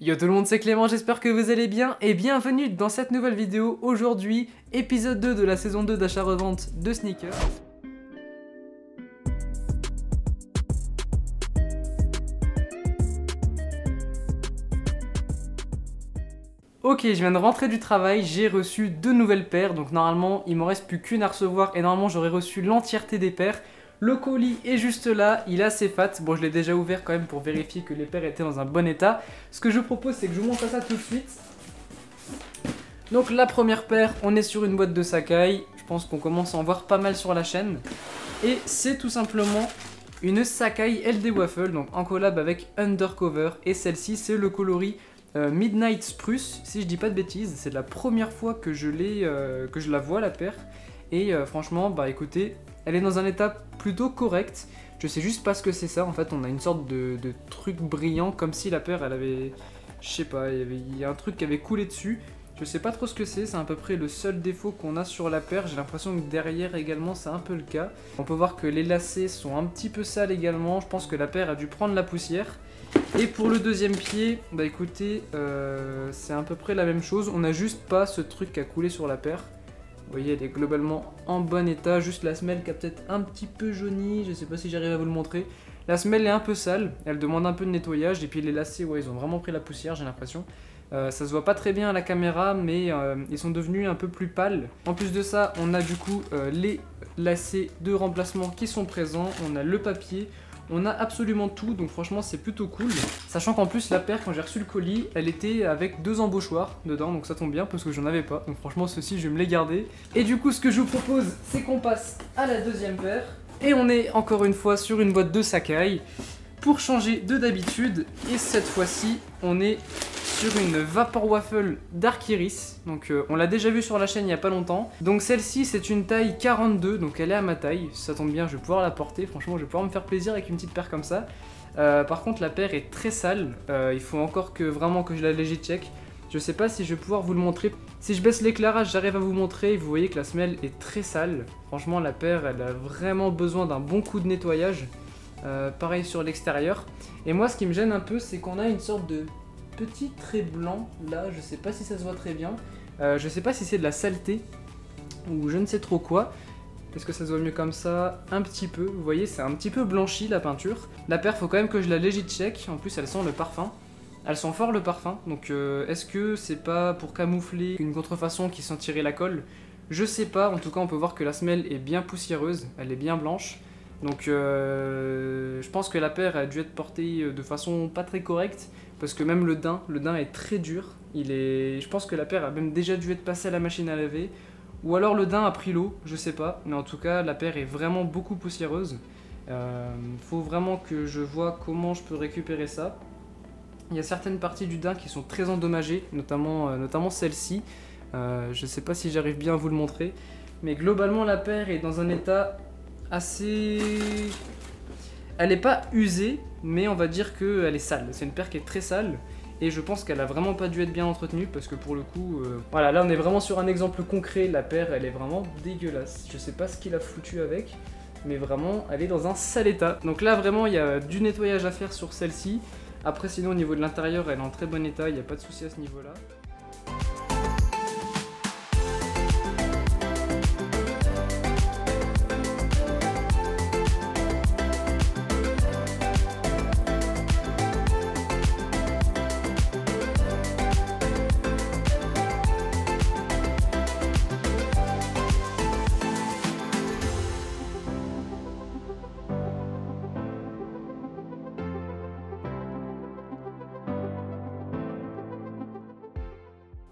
Yo tout le monde, c'est Clément, j'espère que vous allez bien et bienvenue dans cette nouvelle vidéo. Aujourd'hui, épisode 2 de la saison 2 d'achat-revente de sneakers. Ok, je viens de rentrer du travail, j'ai reçu 2 nouvelles paires, donc normalement il m'en reste plus qu'une à recevoir et normalement j'aurais reçu l'entièreté des paires. Le colis est juste là, il est assez fat. Bon, je l'ai déjà ouvert quand même pour vérifier que les paires étaient dans un bon état. Ce que je vous propose, c'est que je vous montre ça tout de suite. Donc la première paire, on est sur une boîte de Sacai. Je pense qu'on commence à en voir pas mal sur la chaîne. Et c'est tout simplement une Sacai LD Waffle, donc en collab avec Undercover. Et celle-ci, c'est le coloris Midnight Spruce, si je dis pas de bêtises. C'est la première fois que je la vois, la paire. Et franchement, bah écoutez, elle est dans un état plutôt correct. Je sais juste pas ce que c'est ça. En fait, on a une sorte de truc brillant, comme si la paire, elle avait... Je sais pas, il y a un truc qui avait coulé dessus. Je sais pas trop ce que c'est à peu près le seul défaut qu'on a sur la paire. J'ai l'impression que derrière également, c'est un peu le cas. On peut voir que les lacets sont un petit peu sales également. Je pense que la paire a dû prendre la poussière. Et pour le deuxième pied, bah écoutez, c'est à peu près la même chose. On a juste pas ce truc qui a coulé sur la paire. Vous voyez, elle est globalement en bon état, juste la semelle qui a peut-être un petit peu jauni, je sais pas si j'arrive à vous le montrer. La semelle est un peu sale, elle demande un peu de nettoyage, et puis les lacets, ouais, ils ont vraiment pris la poussière, j'ai l'impression. Ça se voit pas très bien à la caméra, mais ils sont devenus un peu plus pâles. En plus de ça, on a du coup les lacets de remplacement qui sont présents, on a le papier. On a absolument tout, donc franchement c'est plutôt cool. Sachant qu'en plus la paire, quand j'ai reçu le colis, elle était avec 2 embauchoirs dedans, donc ça tombe bien parce que j'en avais pas. Donc franchement ceux-ci je vais me les garder. Et du coup ce que je vous propose, c'est qu'on passe à la deuxième paire. Et on est encore une fois sur une boîte de Sacai. Pour changer de d'habitude, et cette fois-ci on est sur une Vapor Waffle Dark Iris. Donc on l'a déjà vu sur la chaîne il y a pas longtemps. Donc celle-ci c'est une taille 42, donc elle est à ma taille. Si ça tombe bien, je vais pouvoir la porter. Franchement, je vais pouvoir me faire plaisir avec une petite paire comme ça. Par contre, la paire est très sale. Il faut encore que vraiment que je la légit check. Je sais pas si je vais pouvoir vous le montrer. Si je baisse l'éclairage, j'arrive à vous montrer. Vous voyez que la semelle est très sale. Franchement, la paire, elle a vraiment besoin d'un bon coup de nettoyage. Pareil sur l'extérieur. Et moi, ce qui me gêne un peu, c'est qu'on a une sorte de petit trait blanc là, je sais pas si ça se voit très bien. Je sais pas si c'est de la saleté ou je ne sais trop quoi. Est-ce que ça se voit mieux comme ça? Un petit peu, vous voyez, c'est un petit peu blanchi la peinture. La paire, faut quand même que je la légit check. En plus, elle sent le parfum. Elle sent fort le parfum. Donc, est-ce que c'est pas pour camoufler une contrefaçon qui sentirait la colle? Je sais pas. En tout cas, on peut voir que la semelle est bien poussiéreuse. Elle est bien blanche. Donc, je pense que la paire a dû être portée de façon pas très correcte. Parce que même le daim est très dur. Je pense que la paire a même déjà dû être passée à la machine à laver. Ou alors le daim a pris l'eau, je sais pas. Mais en tout cas, la paire est vraiment beaucoup poussiéreuse. Faut vraiment que je vois comment je peux récupérer ça. Il y a certaines parties du daim qui sont très endommagées, notamment celle-ci. Je sais pas si j'arrive bien à vous le montrer. Mais globalement, la paire est dans un état assez... Elle n'est pas usée, mais on va dire qu'elle est sale. C'est une paire qui est très sale. Et je pense qu'elle a vraiment pas dû être bien entretenue parce que pour le coup... Voilà, là on est vraiment sur un exemple concret. La paire, elle est vraiment dégueulasse. Je sais pas ce qu'il a foutu avec, mais vraiment, elle est dans un sale état. Donc là, vraiment, il y a du nettoyage à faire sur celle-ci. Après, sinon, au niveau de l'intérieur, elle est en très bon état. Il n'y a pas de souci à ce niveau-là.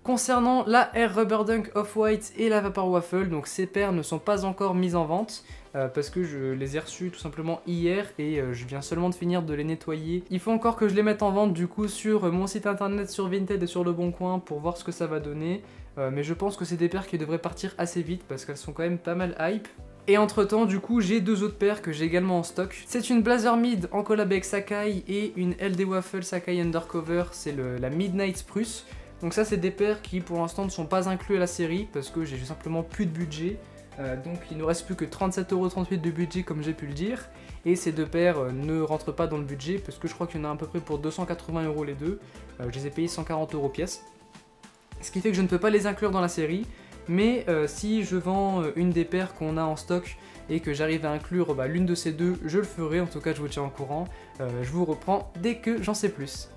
Concernant la Air Rubber Dunk Off-White et la Vapor Waffle, donc ces paires ne sont pas encore mises en vente parce que je les ai reçues tout simplement hier et je viens seulement de finir de les nettoyer. Il faut encore que je les mette en vente du coup sur mon site internet, sur Vinted et sur Le Bon Coin pour voir ce que ça va donner. Mais je pense que c'est des paires qui devraient partir assez vite parce qu'elles sont quand même pas mal hype. Et entre temps, du coup, j'ai 2 autres paires que j'ai également en stock. C'est une Blazer Mid en collab avec Sacai et une LD Waffle Sacai Undercover, c'est la Midnight Spruce. Donc ça, c'est des paires qui pour l'instant ne sont pas inclus à la série parce que j'ai simplement plus de budget. Donc il nous reste plus que 37,38 € de budget comme j'ai pu le dire. Et ces deux paires ne rentrent pas dans le budget parce que je crois qu'il y en a à peu près pour 280 € les deux. Je les ai payés 140 € pièce. Ce qui fait que je ne peux pas les inclure dans la série. Mais si je vends une des paires qu'on a en stock et que j'arrive à inclure l'une de ces deux, je le ferai. En tout cas je vous tiens au courant. Je vous reprends dès que j'en sais plus.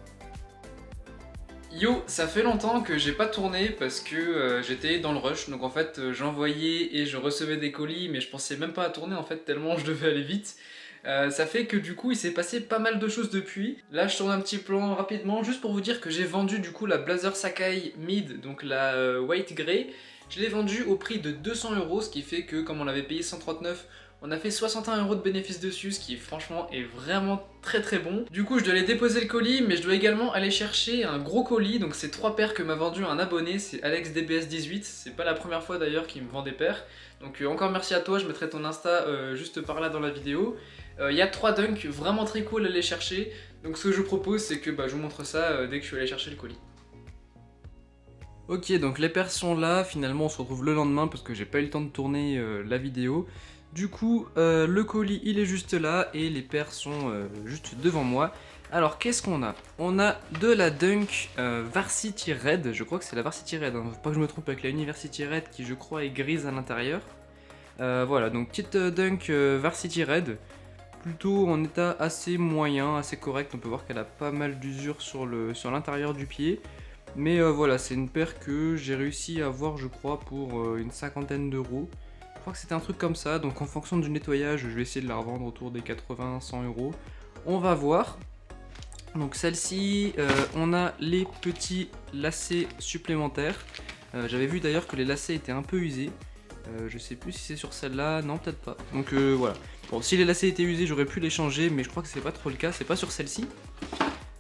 Yo, ça fait longtemps que j'ai pas tourné parce que j'étais dans le rush, donc en fait j'envoyais et je recevais des colis mais je pensais même pas à tourner en fait tellement je devais aller vite. Ça fait que du coup il s'est passé pas mal de choses depuis. Là je tourne un petit plan rapidement juste pour vous dire que j'ai vendu du coup la Blazer Sacai Mid, donc la White Grey. Je l'ai vendue au prix de 200 €, ce qui fait que comme on l'avait payé 139, on a fait 61 € de bénéfice dessus, ce qui franchement est vraiment très bon. Du coup je dois aller déposer le colis, mais je dois également aller chercher un gros colis. Donc c'est 3 paires que m'a vendu un abonné, c'est AlexDBS18. C'est pas la première fois d'ailleurs qu'il me vend des paires. Donc encore merci à toi, je mettrai ton Insta juste par là dans la vidéo. Il y a 3 dunks vraiment très cool à aller chercher. Donc ce que je vous propose c'est que je vous montre ça dès que je suis allé chercher le colis. Ok, donc les paires sont là, finalement on se retrouve le lendemain parce que j'ai pas eu le temps de tourner la vidéo. Du coup, le colis il est juste là et les paires sont juste devant moi. Alors qu'est-ce qu'on a? On a de la Dunk Varsity Red, je crois que c'est la Varsity Red, faut pas que je me trompe avec la University Red qui je crois est grise à l'intérieur. Voilà, donc petite Dunk Varsity Red, plutôt en état assez moyen, assez correct, on peut voir qu'elle a pas mal d'usure sur l'intérieur du pied. Mais voilà, c'est une paire que j'ai réussi à avoir je crois pour une 50aine d'euros. Je crois que c'était un truc comme ça, donc en fonction du nettoyage, je vais essayer de la revendre autour des 80-100 €. On va voir. Donc celle-ci, on a les petits lacets supplémentaires. J'avais vu d'ailleurs que les lacets étaient un peu usés. Je sais plus si c'est sur celle-là, non peut-être pas. Donc voilà. Bon, si les lacets étaient usés, j'aurais pu les changer, mais je crois que c'est pas trop le cas, c'est pas sur celle-ci.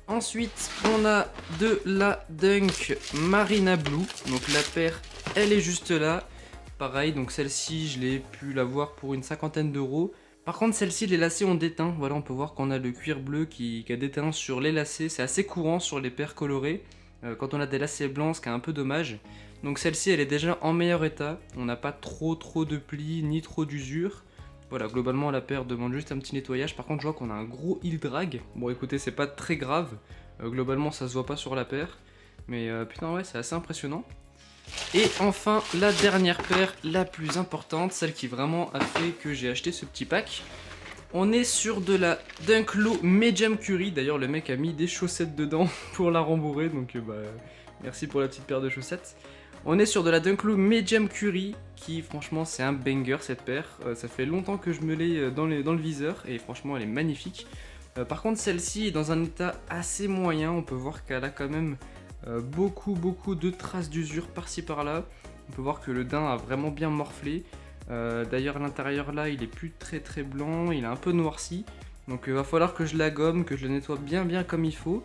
Ensuite, on a de la Dunk Marina Blue. Donc la paire, elle est juste là. Pareil, donc celle-ci, je l'ai pu l'avoir pour une 50aine d'euros. Par contre, celle-ci, les lacets ont déteint. Voilà, on peut voir qu'on a le cuir bleu qui a déteint sur les lacets. C'est assez courant sur les paires colorées. Quand on a des lacets blancs, ce qui est un peu dommage. Donc celle-ci, elle est déjà en meilleur état. On n'a pas trop de plis, ni trop d'usure. Voilà, globalement la paire demande juste un petit nettoyage. Par contre je vois qu'on a un gros heel drag. Bon écoutez, c'est pas très grave. Globalement ça se voit pas sur la paire. Mais putain ouais, c'est assez impressionnant. Et enfin la dernière paire, la plus importante, celle qui vraiment a fait que j'ai acheté ce petit pack. On est sur de la Dunk Low Medium Curry. D'ailleurs le mec a mis des chaussettes dedans pour la rembourrer. Donc merci pour la petite paire de chaussettes. On est sur de la Dunk Low Medium Curry qui franchement c'est un banger cette paire. Ça fait longtemps que je me l'ai dans le viseur et franchement elle est magnifique. Par contre celle-ci est dans un état assez moyen. On peut voir qu'elle a quand même beaucoup de traces d'usure par-ci par-là. On peut voir que le daim a vraiment bien morflé. D'ailleurs à l'intérieur là il est plus très blanc, il est un peu noirci. Donc il va falloir que je la gomme, que je le nettoie bien comme il faut.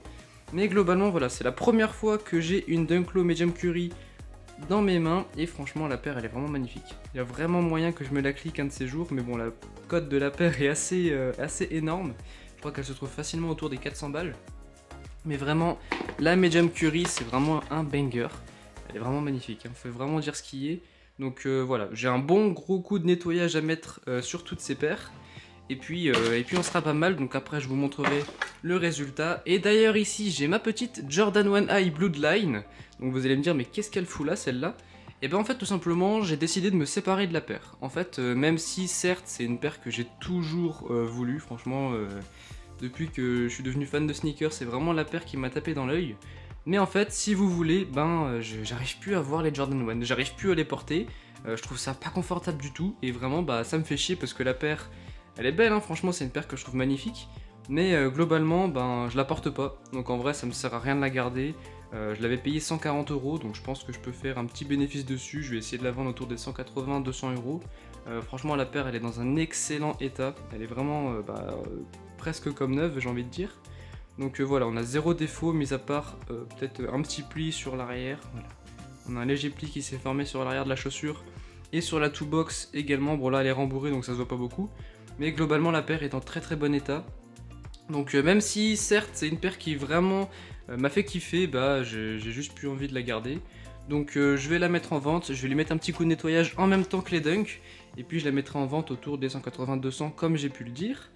Mais globalement voilà, c'est la première fois que j'ai une Dunk Low Medium Curry dans mes mains et franchement la paire elle est vraiment magnifique. Il y a vraiment moyen que je me la clique un de ces jours, mais bon la cote de la paire est assez énorme. Je crois qu'elle se trouve facilement autour des 400 balles. Mais vraiment la Medium Curry c'est vraiment un banger. Elle est vraiment magnifique, faut vraiment dire ce qui est. Donc voilà, j'ai un bon gros coup de nettoyage à mettre sur toutes ces paires. Et puis on sera pas mal, donc après je vous montrerai le résultat. Et d'ailleurs ici j'ai ma petite Jordan 1 High Bloodline. Donc vous allez me dire mais qu'est-ce qu'elle fout là celle-là? Et ben en fait tout simplement j'ai décidé de me séparer de la paire. En fait même si certes c'est une paire que j'ai toujours voulu, franchement depuis que je suis devenu fan de sneakers c'est vraiment la paire qui m'a tapé dans l'œil. Mais en fait si vous voulez, j'arrive plus à voir les Jordan 1, j'arrive plus à les porter. Je trouve ça pas confortable du tout et vraiment ça me fait chier parce que la paire elle est belle, hein, franchement c'est une paire que je trouve magnifique. Mais globalement je la porte pas, donc en vrai ça me sert à rien de la garder. Je l'avais payé 140 €, donc je pense que je peux faire un petit bénéfice dessus. Je vais essayer de la vendre autour des 180-200 €. Franchement la paire elle est dans un excellent état, elle est vraiment presque comme neuve j'ai envie de dire. Donc voilà, on a zéro défaut, mis à part peut-être un petit pli sur l'arrière. Voilà. On a un léger pli qui s'est formé sur l'arrière de la chaussure. Et sur la two box également, bon là elle est rembourrée donc ça se voit pas beaucoup. Mais globalement la paire est en très bon état. Donc même si certes c'est une paire qui vraiment m'a fait kiffer, j'ai juste plus envie de la garder. Donc je vais la mettre en vente, je vais lui mettre un petit coup de nettoyage en même temps que les Dunk. Et puis je la mettrai en vente autour des 180-200 comme j'ai pu le dire.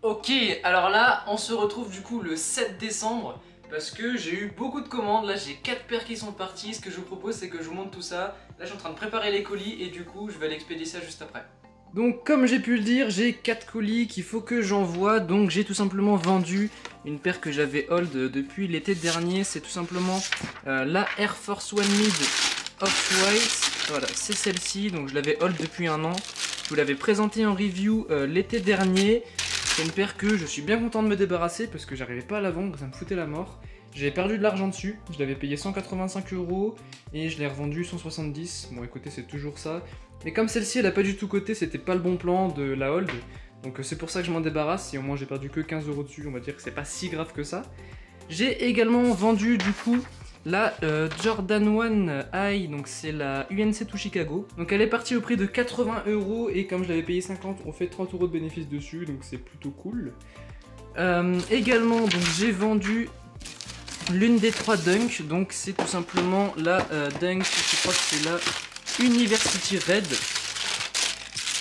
Ok, alors là on se retrouve du coup le 7 décembre. Parce que j'ai eu beaucoup de commandes, là j'ai 4 paires qui sont parties. Ce que je vous propose c'est que je vous montre tout ça. Là je suis en train de préparer les colis et du coup je vais aller expédier ça juste après. Donc comme j'ai pu le dire, j'ai 4 colis qu'il faut que j'envoie. Donc j'ai tout simplement vendu une paire que j'avais hold depuis l'été dernier. C'est tout simplement la Air Force One Mid Off-White. Voilà, c'est celle-ci, donc je l'avais hold depuis un an. Je vous l'avais présenté en review l'été dernier. C'est une paire que je suis bien content de me débarrasser parce que j'arrivais pas à la vendre, ça me foutait la mort. J'ai perdu de l'argent dessus, je l'avais payé 185 € et je l'ai revendu 170. Bon écoutez, c'est toujours ça. Mais comme celle-ci elle a pas du tout coté, c'était pas le bon plan de la hold. Donc c'est pour ça que je m'en débarrasse et au moins j'ai perdu que 15 € dessus, on va dire que c'est pas si grave que ça. J'ai également vendu du coup la Jordan 1 High, donc c'est la UNC to Chicago. Donc elle est partie au prix de 80 € et comme je l'avais payé 50, on fait 30 € de bénéfice dessus, donc c'est plutôt cool. Également, donc j'ai vendu l'une des 3 Dunk, donc c'est tout simplement la Dunk, je crois que c'est la University Red.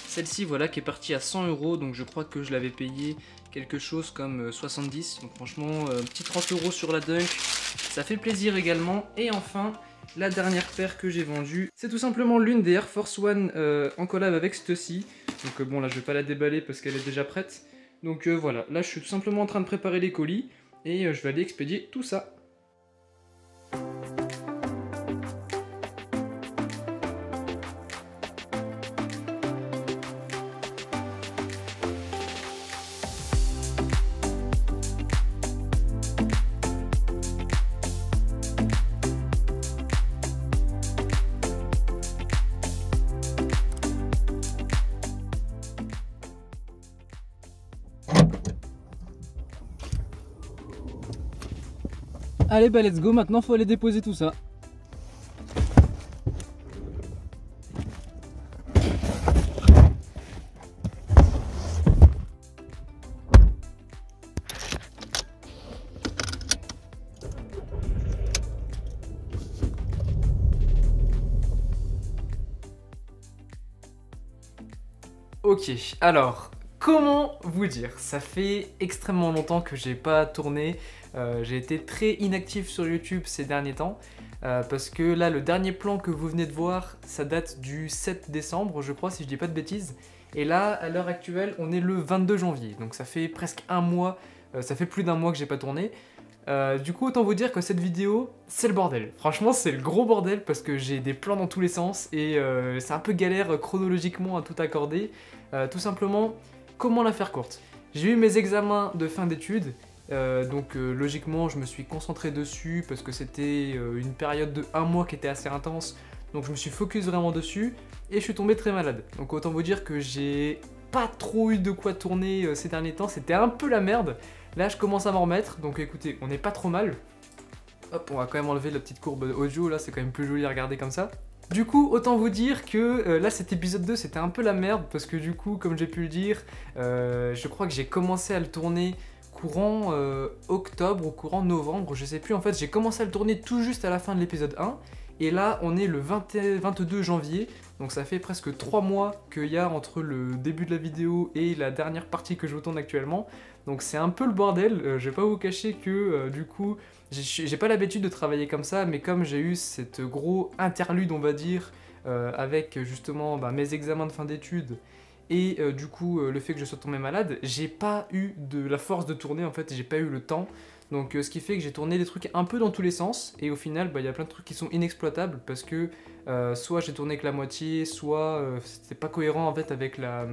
Celle-ci, voilà, qui est partie à 100 €, donc je crois que je l'avais payé quelque chose comme 70. Donc franchement, petit 30 € sur la Dunk, ça fait plaisir également. Et enfin, la dernière paire que j'ai vendue, c'est tout simplement l'une des Air Force One en collab avec Stussy. Donc bon, là je vais pas la déballer parce qu'elle est déjà prête. Donc voilà, là je suis tout simplement en train de préparer les colis et je vais aller expédier tout ça. Allez bah let's go, maintenant faut aller déposer tout ça. Ok, alors, comment vous dire? Ça fait extrêmement longtemps que j'ai pas tourné, j'ai été très inactif sur YouTube ces derniers temps, parce que là, le dernier plan que vous venez de voir, ça date du 7 décembre, je crois, si je dis pas de bêtises, et là, à l'heure actuelle, on est le 22 janvier, donc ça fait presque un mois, ça fait plus d'un mois que j'ai pas tourné. Du coup, autant vous dire que cette vidéo, c'est le bordel. Franchement, c'est le gros bordel parce que j'ai des plans dans tous les sens et c'est un peu galère chronologiquement à tout accorder. Tout simplement, comment la faire courte? J'ai eu mes examens de fin d'études, donc logiquement, je me suis concentré dessus parce que c'était une période de 1 mois qui était assez intense. Donc je me suis focus vraiment dessus et je suis tombé très malade. Donc autant vous dire que j'ai pas trop eu de quoi tourner ces derniers temps, c'était un peu la merde. Là je commence à m'en remettre, donc écoutez, on n'est pas trop mal. Hop, on va quand même enlever la petite courbe audio, là c'est quand même plus joli à regarder comme ça. Du coup, autant vous dire que là cet épisode 2 c'était un peu la merde, parce que du coup, comme j'ai pu le dire, je crois que j'ai commencé à le tourner courant octobre ou courant novembre, je sais plus, en fait j'ai commencé à le tourner tout juste à la fin de l'épisode 1. Et là, on est le 22 janvier, donc ça fait presque 3 mois qu'il y a entre le début de la vidéo et la dernière partie que je vous tourne actuellement. Donc c'est un peu le bordel, je vais pas vous cacher que du coup, j'ai pas l'habitude de travailler comme ça, mais comme j'ai eu cette gros interlude, on va dire, avec justement mes examens de fin d'études, et du coup le fait que je sois tombé malade, j'ai pas eu de la force de tourner en fait, j'ai pas eu le temps. Donc ce qui fait que j'ai tourné des trucs un peu dans tous les sens et au final il y a plein de trucs qui sont inexploitables parce que soit j'ai tourné que la moitié, soit c'était pas cohérent en fait avec la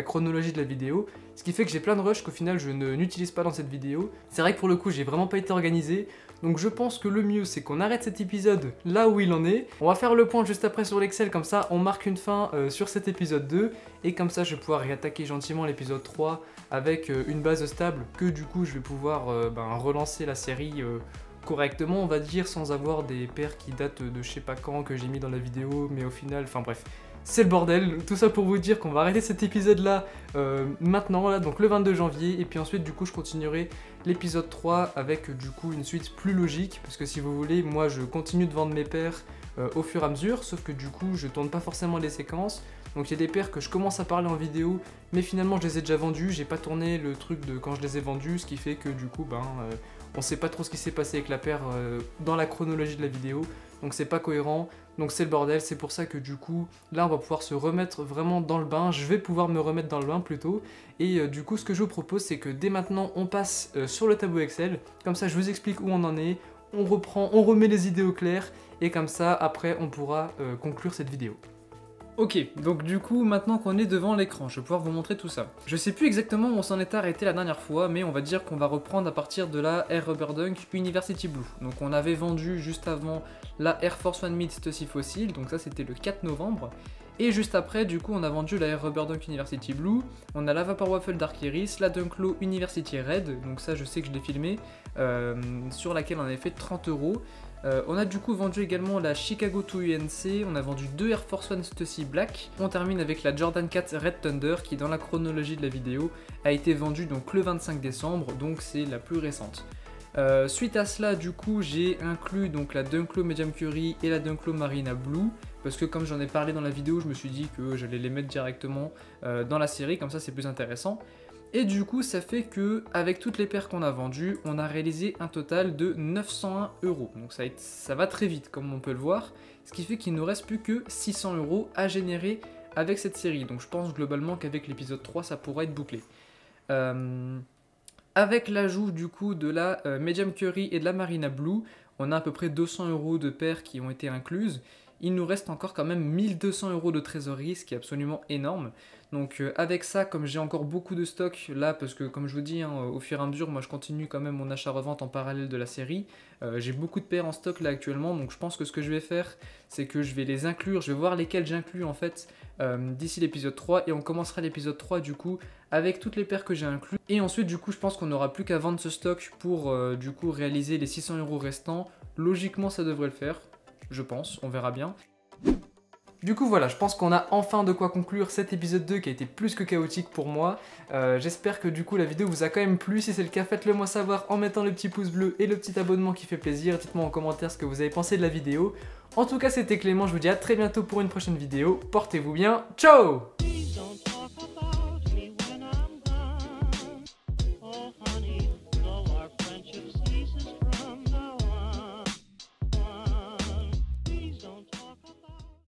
chronologie de la vidéo. Ce qui fait que j'ai plein de rushs qu'au final je n'utilise pas dans cette vidéo. C'est vrai que pour le coup j'ai vraiment pas été organisé. Donc je pense que le mieux c'est qu'on arrête cet épisode là où il en est. On va faire le point juste après sur l'Excel, comme ça on marque une fin sur cet épisode 2. Et comme ça je vais pouvoir réattaquer gentiment l'épisode 3 avec une base stable que du coup je vais pouvoir relancer la série correctement on va dire, sans avoir des paires qui datent de je sais pas quand que j'ai mis dans la vidéo, mais au final, enfin bref. c'est le bordel. Tout ça pour vous dire qu'on va arrêter cet épisode là maintenant, là, donc le 22 janvier, et puis ensuite du coup je continuerai l'épisode 3 avec du coup une suite plus logique, parce que si vous voulez, moi je continue de vendre mes paires au fur et à mesure, sauf que du coup je tourne pas forcément les séquences, donc il y a des paires que je commence à parler en vidéo, mais finalement je les ai déjà vendues, j'ai pas tourné le truc de quand je les ai vendues, ce qui fait que du coup on sait pas trop ce qui s'est passé avec la paire dans la chronologie de la vidéo, donc c'est pas cohérent, donc c'est le bordel. C'est pour ça que du coup là on va pouvoir se remettre vraiment dans le bain, je vais pouvoir me remettre dans le bain plutôt, et du coup ce que je vous propose c'est que dès maintenant on passe sur le tableau Excel, comme ça je vous explique où on en est, on reprend, on remet les idées au clair, et comme ça après on pourra conclure cette vidéo. Ok, donc du coup, maintenant qu'on est devant l'écran, je vais pouvoir vous montrer tout ça. Je sais plus exactement où on s'en est arrêté la dernière fois, mais on va dire qu'on va reprendre à partir de la Air Rubber Dunk University Blue. Donc on avait vendu juste avant la Air Force One Mid Stussy Fossil, donc ça c'était le 4 novembre. Et juste après, du coup, on a vendu la Air Rubber Dunk University Blue, on a la Vapor Waffle Dark Iris, la Dunk Low University Red, donc ça je sais que je l'ai filmé, sur laquelle on avait fait 30 €. On a du coup vendu également la Chicago 2 UNC, on a vendu 2 Air Force One Stussy Black. On termine avec la Jordan 4 Red Thunder qui dans la chronologie de la vidéo a été vendue donc le 25 décembre, donc c'est la plus récente. Suite à cela du coup j'ai inclus donc la Dunk Low Medium Curry et la Dunk Low Marina Blue, parce que comme j'en ai parlé dans la vidéo, je me suis dit que j'allais les mettre directement dans la série, comme ça c'est plus intéressant. Et du coup ça fait que avec toutes les paires qu'on a vendues, on a réalisé un total de 901 €. Donc ça va très vite comme on peut le voir, ce qui fait qu'il ne nous reste plus que 600 € à générer avec cette série. Donc je pense globalement qu'avec l'épisode 3 ça pourra être bouclé. Avec l'ajout du coup de la Medium Curry et de la Marina Blue, on a à peu près 200 € de paires qui ont été incluses. Il nous reste encore quand même 1200 € de trésorerie, ce qui est absolument énorme. Donc avec ça, comme j'ai encore beaucoup de stock là, parce que comme je vous dis, au fur et à mesure, moi je continue quand même mon achat-revente en parallèle de la série. J'ai beaucoup de paires en stock là actuellement, donc je pense que ce que je vais faire, c'est que je vais les inclure, je vais voir lesquelles j'inclus en fait d'ici l'épisode 3, et on commencera l'épisode 3 du coup avec toutes les paires que j'ai inclus. Et ensuite du coup je pense qu'on n'aura plus qu'à vendre ce stock pour du coup réaliser les 600 € restants. Logiquement ça devrait le faire, je pense, on verra bien. Du coup voilà, je pense qu'on a enfin de quoi conclure cet épisode 2 qui a été plus que chaotique pour moi. J'espère que du coup la vidéo vous a quand même plu. Si c'est le cas, faites-le moi savoir en mettant le petit pouce bleu et le petit abonnement qui fait plaisir. Dites-moi en commentaire ce que vous avez pensé de la vidéo. En tout cas c'était Clément, je vous dis à très bientôt pour une prochaine vidéo. Portez-vous bien, ciao!